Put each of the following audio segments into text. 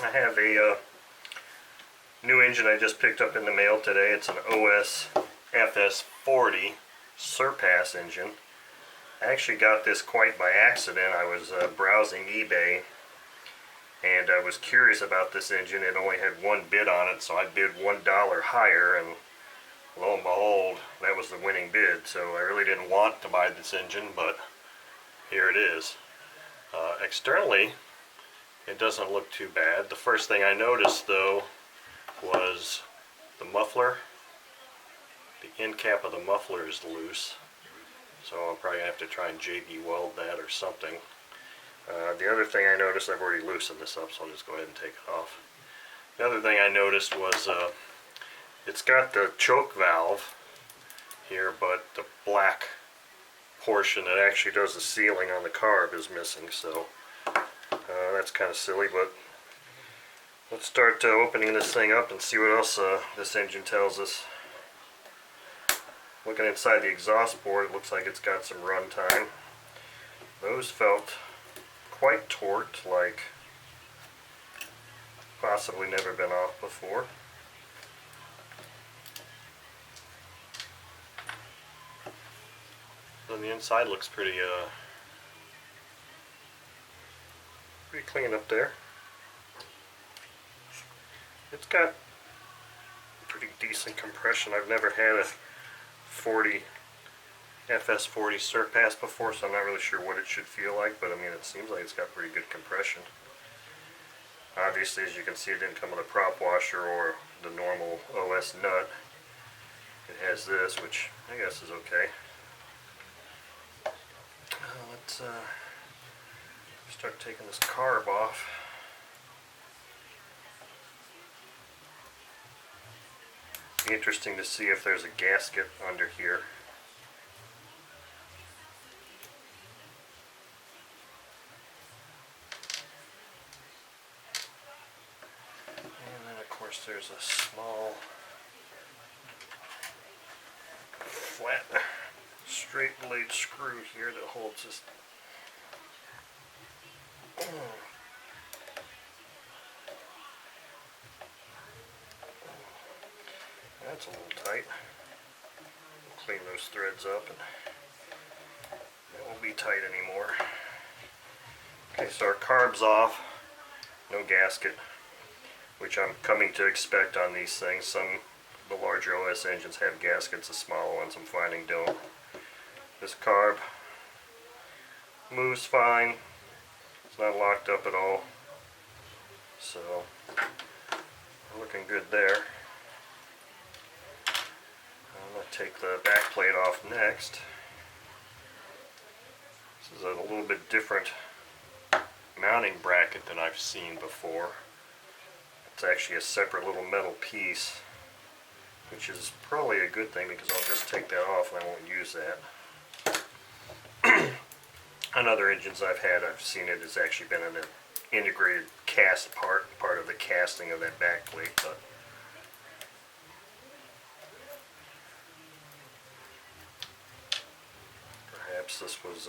I have a new engine I just picked up in the mail today. It's an OS FS-40 Surpass engine. I actually got this quite by accident. I was browsing eBay and I was curious about this engine. It only had one bid on it, so I bid $1 higher, and lo and behold, that was the winning bid. So I really didn't want to buy this engine, but here it is. Externally, it doesn't look too bad. The first thing I noticed, though, was the muffler. The end cap of the muffler is loose, so I'll probably have to try and JB weld that or something. The other thing I noticed, I've already loosened this up, so I'll just go ahead and take it off. The other thing I noticed was it's got the choke valve here, but the black portion that actually does the sealing on the carb is missing, so that's kind of silly. But let's start opening this thing up and see what else this engine tells us. Looking inside the exhaust board, it looks like it's got some run time. Those felt quite torqued, like possibly never been off before. On the inside looks pretty clean up there. It's got pretty decent compression. I've never had a FS-40 Surpass before, so I'm not really sure what it should feel like, but I mean, it seems like it's got pretty good compression. Obviously, as you can see, it didn't come with a prop washer or the normal OS nut. It has this, which I guess is okay. Let's start taking this carb off. Be interesting to see if there's a gasket under here. And then of course there's a small flat straight blade screw here that holds this. That's a little tight. We'll clean those threads up and it won't be tight anymore. Okay, so our carb's off. No gasket, which I'm coming to expect on these things. Some of the larger OS engines have gaskets, the smaller ones I'm finding don't. This carb moves fine. It's not locked up at all. So, we're looking good there. I'm going to take the back plate off next. This is a little bit different mounting bracket than I've seen before. It's actually a separate little metal piece, which is probably a good thing because I'll just take that off and I won't use that. On other engines I've seen it has actually been an integrated cast part of the casting of that back plate, but perhaps this was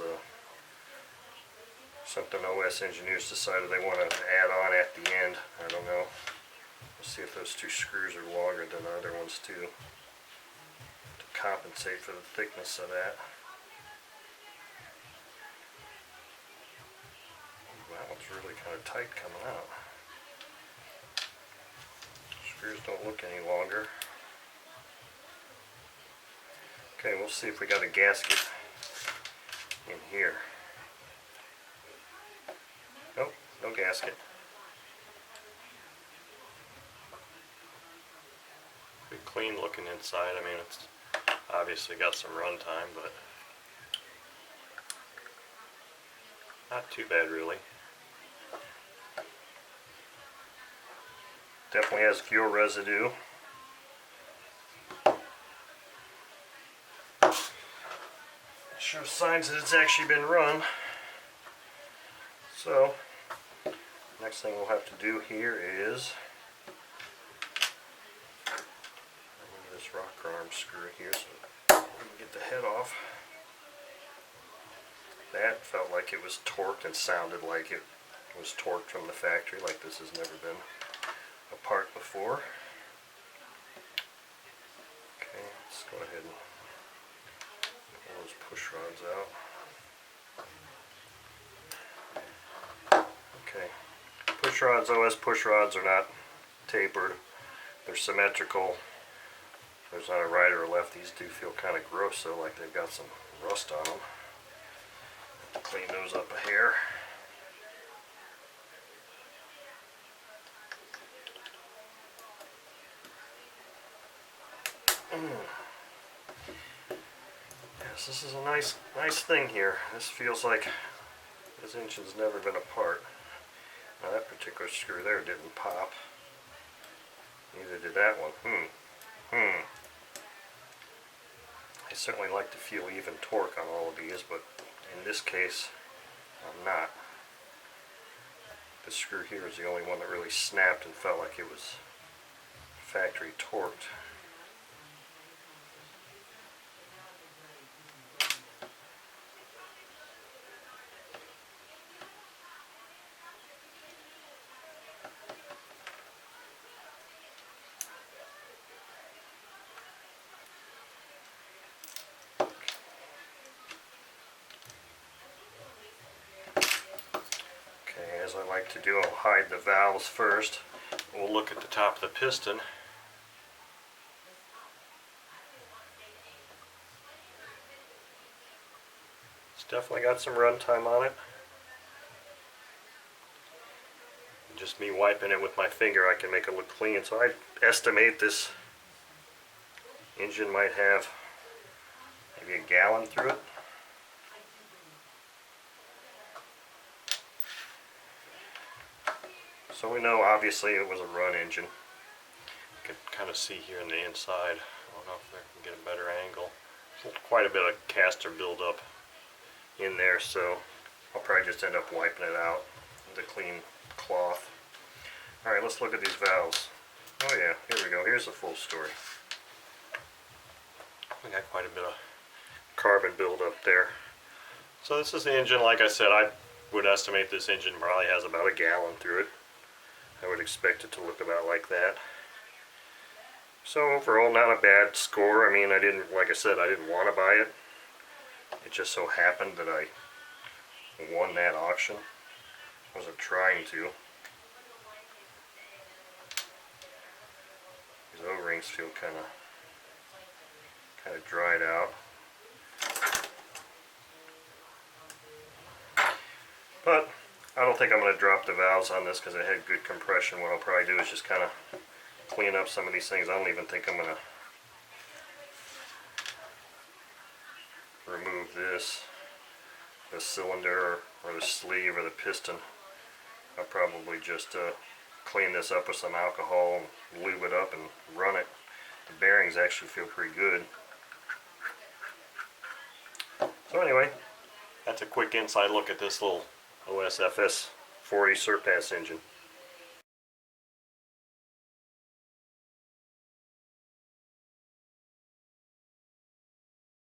something OS engineers decided they want to add on at the end. I don't know. Let's see if those two screws are longer than the other ones too, to compensate for the thickness of that. That one's really kind of tight coming out. Screws don't look any longer. Okay, we'll see if we got a gasket in here. Nope, no gasket. Pretty clean looking inside. I mean, it's obviously got some run time, but not too bad really. Definitely has fuel residue. Shows signs that it's actually been run. So, next thing we'll have to do here is this rocker arm screw here, so we can get the head off. That felt like it was torqued and sounded like it was torqued from the factory, like this has never been apart before. Okay, let's go ahead and pull those push rods out. Okay, push rods, OS push rods are not tapered. They're symmetrical. There's not a right or a left. These do feel kind of gross though, like they've got some rust on them. Have to clean those up a hair. Yes, this is a nice thing here. This feels like this engine's never been apart. Now that particular screw there didn't pop. Neither did that one. I certainly like to feel even torque on all of these, but in this case, I'm not. This screw here is the only one that really snapped and felt like it was factory torqued. As I like to do, I'll hide the valves first. We'll look at the top of the piston. It's definitely got some run time on it. Just me wiping it with my finger, I can make it look clean. So I estimate this engine might have maybe a gallon through it. So we know obviously it was a run engine. You can kind of see here on the inside. I don't know if I can get a better angle. There's quite a bit of caster buildup in there, so I'll probably just end up wiping it out with a clean cloth. Alright, let's look at these valves. Oh yeah, here we go. Here's the full story. We got quite a bit of carbon buildup there. So this is the engine. Like I said, I would estimate this engine probably has about a gallon through it. I would expect it to look about like that. So overall, not a bad score. I mean, like I said, I didn't want to buy it. It just so happened that I won that auction. I wasn't trying to. These O-rings feel kind of dried out. But I don't think I'm going to drop the valves on this because it had good compression. What I'll probably do is just kind of clean up some of these things. I don't even think I'm going to remove the cylinder or the sleeve or the piston. I'll probably just clean this up with some alcohol and lube it up and run it. The bearings actually feel pretty good. So anyway, that's a quick inside look at this little OS FS-40 Surpass engine.